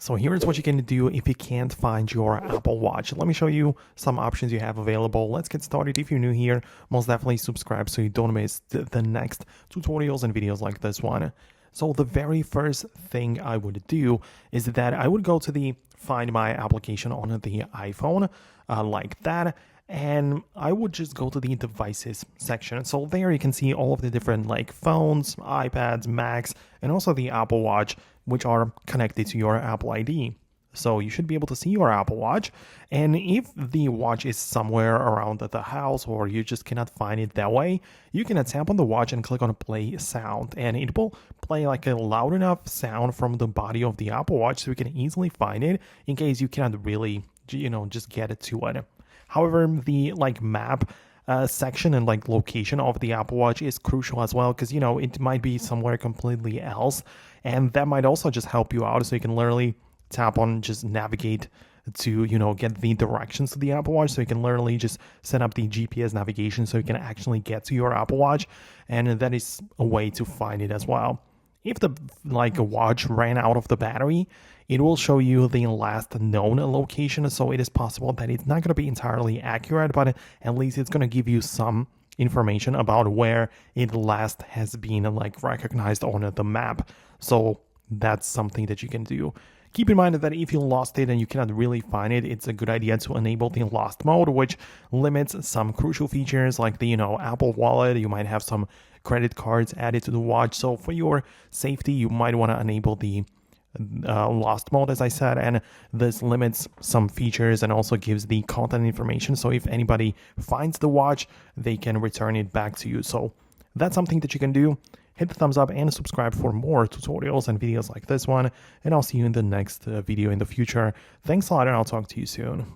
So here's what you can do if you can't find your Apple Watch. Let me show you some options you have available. Let's get started. If you're new here, most definitely subscribe so you don't miss the next tutorials and videos like this one. So the very first thing I would do is that I would go to the Find My application on the iPhone, like that. And I would just go to the devices section. So there you can see all of the different like phones, iPads, Macs, and also the Apple Watch, which are connected to your Apple ID. So you should be able to see your Apple Watch. And if the watch is somewhere around the house or you just cannot find it that way, you can tap on the watch and click on play sound. And it will play like a loud enough sound from the body of the Apple Watch so you can easily find it in case you cannot really, just get it to it. However, the like map section and like location of the Apple Watch is crucial as well because it might be somewhere completely else, and that might also just help you out. So you can literally tap on just navigate to get the directions to the Apple Watch. So you can literally just set up the GPS navigation so you can actually get to your Apple Watch, and that is a way to find it as well. If the watch ran out of the battery, it will show you the last known location. So it is possible that it's not going to be entirely accurate, but at least it's going to give you some information about where it last has been recognized on the map. So that's something that you can do. Keep in mind that if you lost it and you cannot really find it, it's a good idea to enable the lost mode, which limits some crucial features like the Apple Wallet. You might have some credit cards added to the watch. So for your safety, you might want to enable the lost mode, as I said, and this limits some features and also gives the content information. So if anybody finds the watch, they can return it back to you. So that's something that you can do. Hit the thumbs up and subscribe for more tutorials and videos like this one. And I'll see you in the next video in the future. Thanks a lot, and I'll talk to you soon.